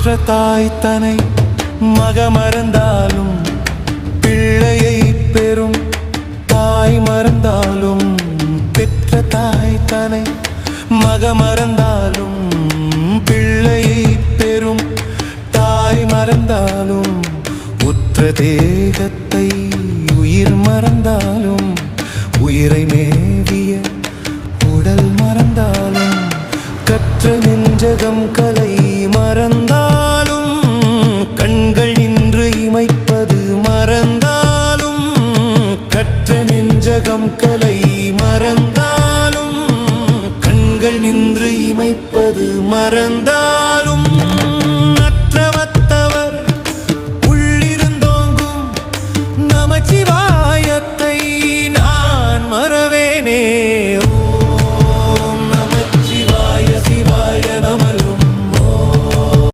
பெற்ற தாய் தனை மகமறந்தாலும் பிள்ளையை பெறும் தாய் மறந்தாலும் பெற்ற தாய் தனை மகமறந்தாலும் பிள்ளையை பெறும் தாய் மறந்தாலும் உற்ற தேகத்தை உயிர் மறந்தாலும் உயிரை மேவிய உடல் மறந்தாலும் கற்ற நெஞ்சகம் கலை மறந்தாலும்